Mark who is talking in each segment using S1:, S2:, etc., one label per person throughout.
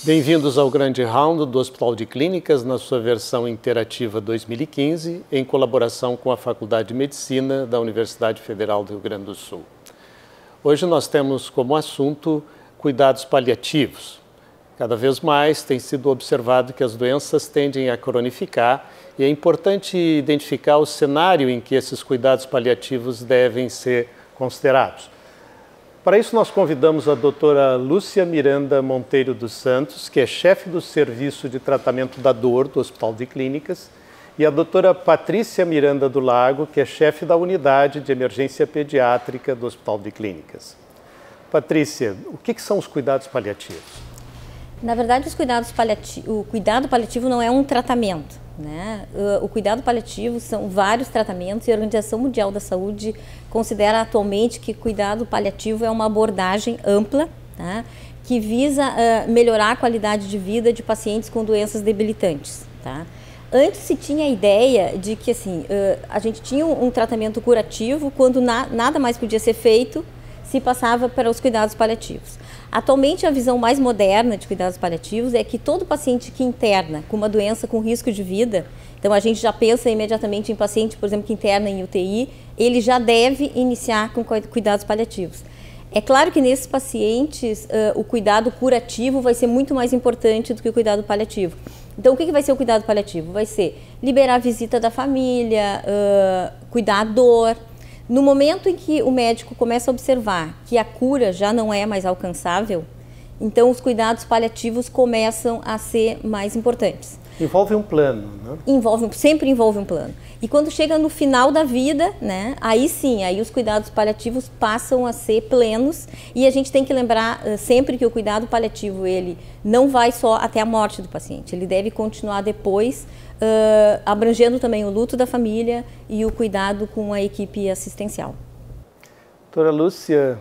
S1: Bem-vindos ao grande round do Hospital de Clínicas, na sua versão interativa 2015, em colaboração com a Faculdade de Medicina da Universidade Federal do Rio Grande do Sul. Hoje nós temos como assunto cuidados paliativos. Cada vez mais tem sido observado que as doenças tendem a cronificar e é importante identificar o cenário em que esses cuidados paliativos devem ser considerados. Para isso, nós convidamos a doutora Lúcia Miranda Monteiro dos Santos, que é chefe do Serviço de Tratamento da Dor do Hospital de Clínicas, e a doutora Patrícia Miranda do Lago, que é chefe da Unidade de Emergência Pediátrica do Hospital de Clínicas. Patrícia, o que são os cuidados paliativos?
S2: Na verdade, o cuidado paliativo não é um tratamento, né? O cuidado paliativo são vários tratamentos e a Organização Mundial da Saúde considera atualmente que cuidado paliativo é uma abordagem ampla, tá? Que visa melhorar a qualidade de vida de pacientes com doenças debilitantes, tá? Antes se tinha a ideia de que assim, a gente tinha um tratamento curativo quando nada mais podia ser feito, se passava para os cuidados paliativos. Atualmente, a visão mais moderna de cuidados paliativos é que todo paciente que interna com uma doença com risco de vida, então a gente já pensa imediatamente em paciente, por exemplo, que interna em UTI, ele já deve iniciar com cuidados paliativos. É claro que nesses pacientes o cuidado curativo vai ser muito mais importante do que o cuidado paliativo. Então, o que vai ser o cuidado paliativo? Vai ser liberar a visita da família, cuidar a dor. No momento em que o médico começa a observar que a cura já não é mais alcançável, então os cuidados paliativos começam a ser mais importantes.
S1: Envolve um plano, né?
S2: Sempre envolve um plano. E quando chega no final da vida, né, aí sim, aí os cuidados paliativos passam a ser plenos e a gente tem que lembrar sempre que o cuidado paliativo ele não vai só até a morte do paciente, ele deve continuar depois, abrangendo também o luto da família e o cuidado com a equipe assistencial.
S1: Doutora Lúcia,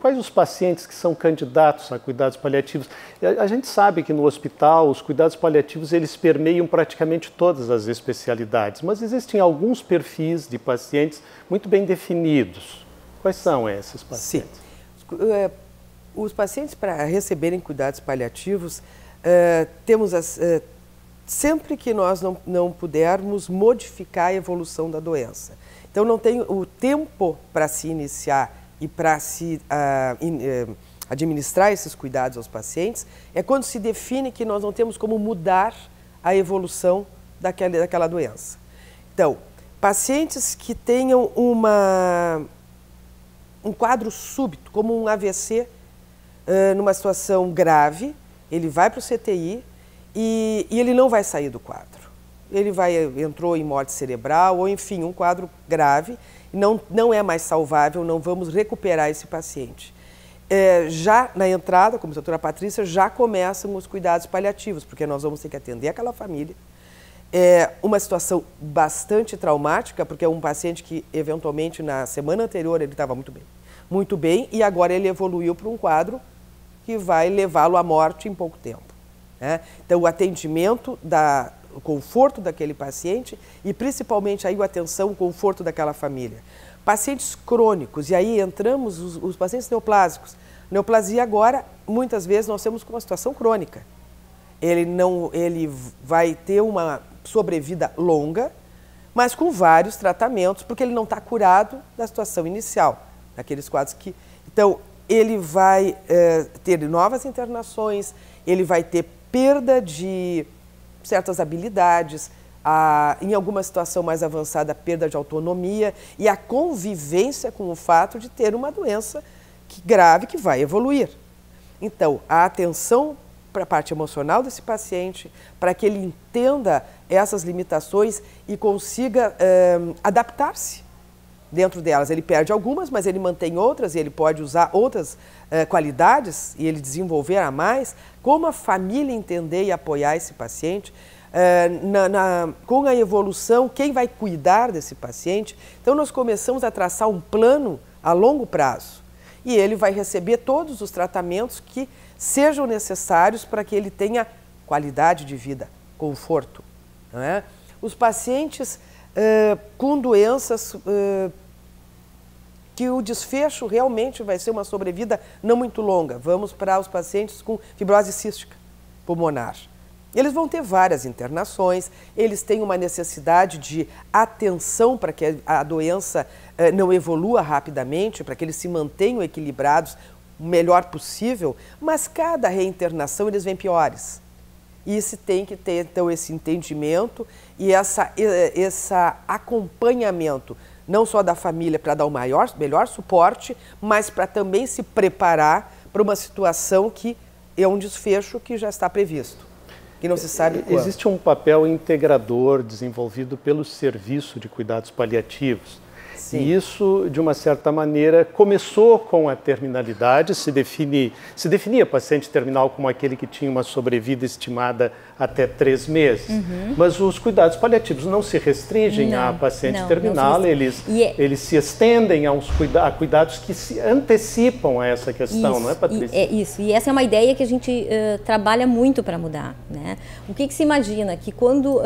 S1: quais os pacientes que são candidatos a cuidados paliativos? A gente sabe que no hospital os cuidados paliativos eles permeiam praticamente todas as especialidades, mas existem alguns perfis de pacientes muito bem definidos. Quais são esses pacientes?
S3: Sim. Os pacientes para receberem cuidados paliativos, temos sempre que nós não pudermos modificar a evolução da doença. Então, não tem o tempo para se iniciar e para se administrar esses cuidados aos pacientes, é quando se define que nós não temos como mudar a evolução daquela doença. Então, pacientes que tenham um quadro súbito, como um AVC, numa situação grave, ele vai para o CTI, e ele não vai sair do quadro. Ele entrou em morte cerebral ou, enfim, um quadro grave, não é mais salvável, não vamos recuperar esse paciente. Já na entrada, como a doutora Patrícia, já começam os cuidados paliativos, porque nós vamos ter que atender aquela família. É uma situação bastante traumática, porque é um paciente que, eventualmente, na semana anterior, ele estava muito bem, e agora ele evoluiu para um quadro que vai levá-lo à morte em pouco tempo. Então, o atendimento, o conforto daquele paciente e, principalmente, aí, a atenção, o conforto daquela família. Pacientes crônicos, e aí entramos os pacientes neoplásicos. Neoplasia agora, muitas vezes, nós temos uma situação crônica. Ele vai ter uma sobrevida longa, mas com vários tratamentos, porque ele não está curado da situação inicial, daqueles quadros que... Então, ele vai ter novas internações, ele vai ter perda de certas habilidades, em alguma situação mais avançada, a perda de autonomia e a convivência com o fato de ter uma doença grave que vai evoluir. Então, a atenção para a parte emocional desse paciente, para que ele entenda essas limitações e consiga adaptar-se dentro delas. Ele perde algumas, mas ele mantém outras e ele pode usar outras qualidades e ele desenvolver a mais. Como a família entender e apoiar esse paciente, com a evolução, quem vai cuidar desse paciente. Então, nós começamos a traçar um plano a longo prazo e ele vai receber todos os tratamentos que sejam necessários para que ele tenha qualidade de vida, conforto. Não é? Os pacientes com doenças que o desfecho realmente vai ser uma sobrevida não muito longa. Vamos para os pacientes com fibrose cística pulmonar. Eles vão ter várias internações, eles têm uma necessidade de atenção para que a doença não evolua rapidamente, para que eles se mantenham equilibrados o melhor possível, mas cada reinternação eles vêm piores. E se tem que ter, então, esse entendimento e esse acompanhamento, não só da família para dar o melhor suporte, mas para também se preparar para uma situação que é um desfecho que já está previsto, que não se sabe quando.
S1: Existe um papel integrador desenvolvido pelo Serviço de Cuidados Paliativos. Sim. E isso, de uma certa maneira, começou com a terminalidade, se definia paciente terminal como aquele que tinha uma sobrevida estimada até 3 meses. Mas os cuidados paliativos não se restringem a paciente terminal, eles se estendem a cuidados que se antecipam a essa questão, não é, Patrícia?
S2: É isso, e essa é uma ideia que a gente trabalha muito para mudar, né? O que se imagina? Que quando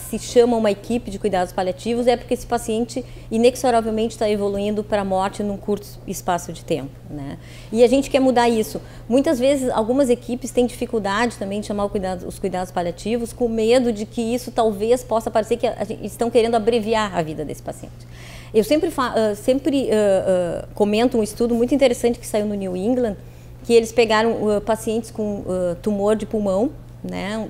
S2: se chama uma equipe de cuidados paliativos é porque esse paciente inexoravelmente está evoluindo para a morte num curto espaço de tempo, né? E a gente quer mudar isso. Muitas vezes, algumas equipes têm dificuldade também de chamar os cuidados paliativos com medo de que isso talvez possa parecer que estão querendo abreviar a vida desse paciente. Eu sempre comento um estudo muito interessante que saiu no New England, que eles pegaram pacientes com tumor de pulmão, né?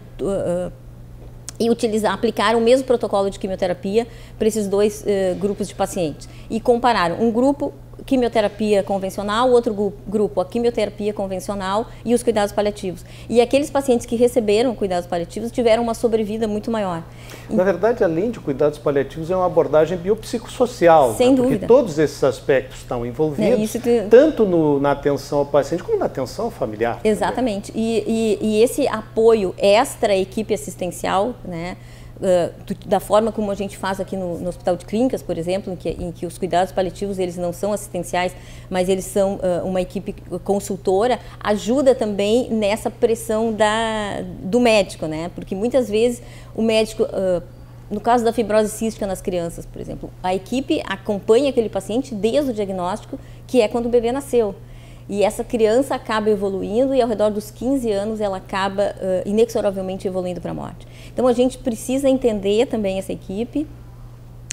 S2: E aplicaram o mesmo protocolo de quimioterapia para esses 2 grupos de pacientes. E compararam um grupo quimioterapia convencional, outro grupo a quimioterapia convencional e os cuidados paliativos. E aqueles pacientes que receberam cuidados paliativos tiveram uma sobrevida muito maior.
S1: Na verdade, além de cuidados paliativos, é uma abordagem biopsicossocial.
S2: Sem dúvida.
S1: Porque todos esses aspectos estão envolvidos, tanto na atenção ao paciente como na atenção ao familiar.
S2: Exatamente. E esse apoio extra equipe assistencial, né? Da forma como a gente faz aqui no Hospital de Clínicas, por exemplo, em que os cuidados paliativos eles não são assistenciais, mas eles são uma equipe consultora, ajuda também nessa pressão do médico, né? Porque muitas vezes o médico, no caso da fibrose cística nas crianças, por exemplo, a equipe acompanha aquele paciente desde o diagnóstico, que é quando o bebê nasceu. E essa criança acaba evoluindo e ao redor dos 15 anos ela acaba inexoravelmente evoluindo para a morte. Então a gente precisa entender também essa equipe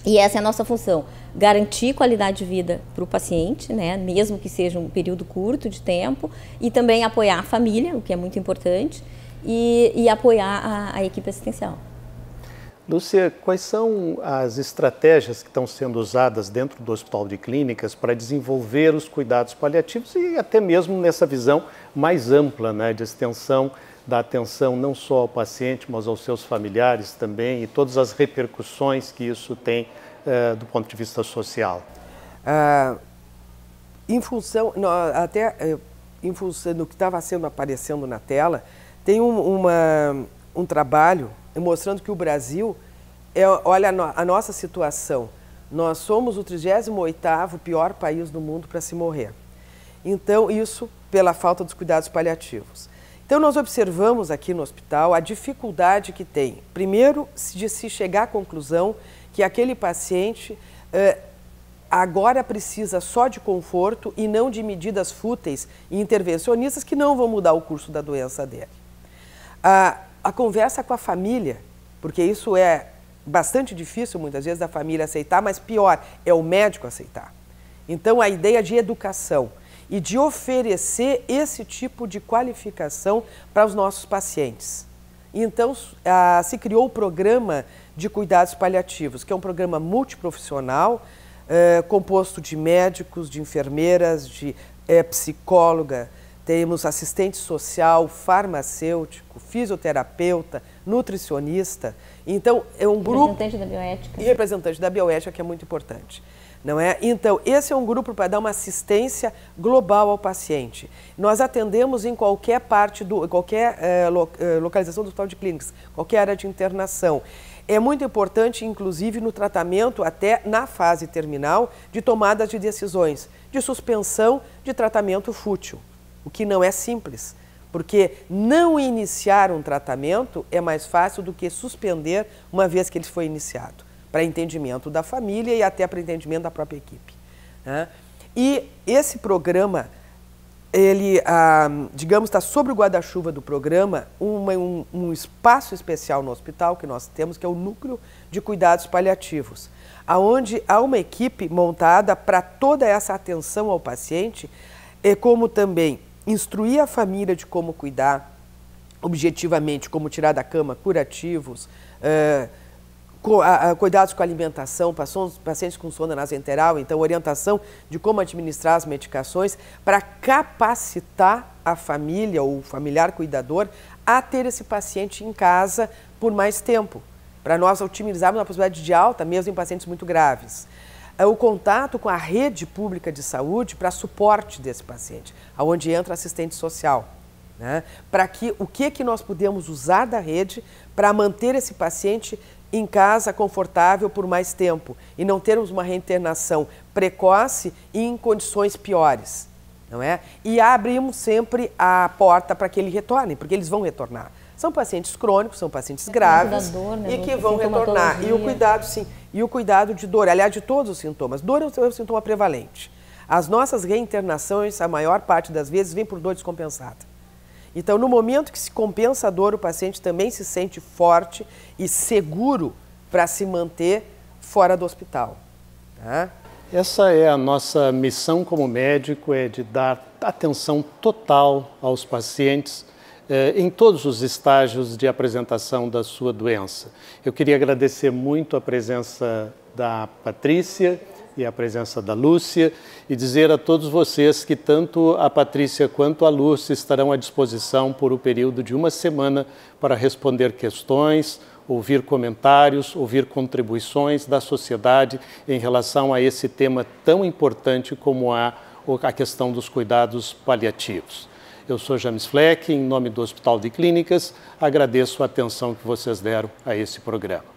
S2: e essa é a nossa função, garantir qualidade de vida para o paciente, né, mesmo que seja um período curto de tempo, e também apoiar a família, o que é muito importante, e apoiar a equipe assistencial.
S1: Lúcia, quais são as estratégias que estão sendo usadas dentro do Hospital de Clínicas para desenvolver os cuidados paliativos e até mesmo nessa visão mais ampla, né, de extensão da atenção não só ao paciente, mas aos seus familiares também e todas as repercussões que isso tem do ponto de vista social?
S3: Em função do que estava aparecendo na tela, tem um trabalho mostrando que o Brasil, olha a nossa situação, nós somos o 38º pior país do mundo para se morrer. Então, isso pela falta dos cuidados paliativos. Então, nós observamos aqui no hospital a dificuldade que tem, primeiro, de se chegar à conclusão que aquele paciente agora precisa só de conforto e não de medidas fúteis e intervencionistas que não vão mudar o curso da doença dele. A conversa com a família, porque isso é bastante difícil muitas vezes da família aceitar, mas pior, é o médico aceitar. Então a ideia de educação e de oferecer esse tipo de qualificação para os nossos pacientes. Então se criou o programa de cuidados paliativos, que é um programa multiprofissional, composto de médicos, de enfermeiras, de psicóloga, temos assistente social, farmacêutico, fisioterapeuta, nutricionista. Então, é um grupo...
S2: Representante da bioética.
S3: E representante da bioética, que é muito importante. Não é? Então, esse é um grupo para dar uma assistência global ao paciente. Nós atendemos em qualquer localização do Hospital de Clínicas, qualquer área de internação. É muito importante, inclusive, no tratamento, até na fase terminal, de tomadas de decisões, de suspensão de tratamento fútil. O que não é simples, porque não iniciar um tratamento é mais fácil do que suspender uma vez que ele foi iniciado, para entendimento da família e até para entendimento da própria equipe, né? E esse programa, ele, digamos, está sob o guarda-chuva do programa um espaço especial no hospital que nós temos, que é o Núcleo de Cuidados Paliativos, onde há uma equipe montada para toda essa atenção ao paciente, como também instruir a família de como cuidar objetivamente, como tirar da cama, curativos, cuidados com a alimentação, pacientes com sonda nasoenteral, então orientação de como administrar as medicações, para capacitar a família ou o familiar cuidador a ter esse paciente em casa por mais tempo, para nós otimizarmos a possibilidade de alta, mesmo em pacientes muito graves. O contato com a rede pública de saúde para suporte desse paciente, onde entra assistente social. Né? Para que o que nós podemos usar da rede para manter esse paciente em casa confortável por mais tempo e não termos uma reinternação precoce e em condições piores, não é? E abrimos sempre a porta para que ele retorne, porque eles vão retornar. São pacientes crônicos, são pacientes graves e que vão retornar. E o cuidado, sim, e o cuidado de dor, aliás, de todos os sintomas. Dor é o sintoma prevalente. As nossas reinternações, a maior parte das vezes, vem por dor descompensada. Então, no momento que se compensa a dor, o paciente também se sente forte e seguro para se manter fora do hospital. Tá?
S1: Essa é a nossa missão como médico, é de dar atenção total aos pacientes em todos os estágios de apresentação da sua doença. Eu queria agradecer muito a presença da Patrícia e a presença da Lúcia e dizer a todos vocês que tanto a Patrícia quanto a Lúcia estarão à disposição por um período de uma semana para responder questões, ouvir comentários, ouvir contribuições da sociedade em relação a esse tema tão importante como a questão dos cuidados paliativos. Eu sou James Fleck, em nome do Hospital de Clínicas, agradeço a atenção que vocês deram a esse programa.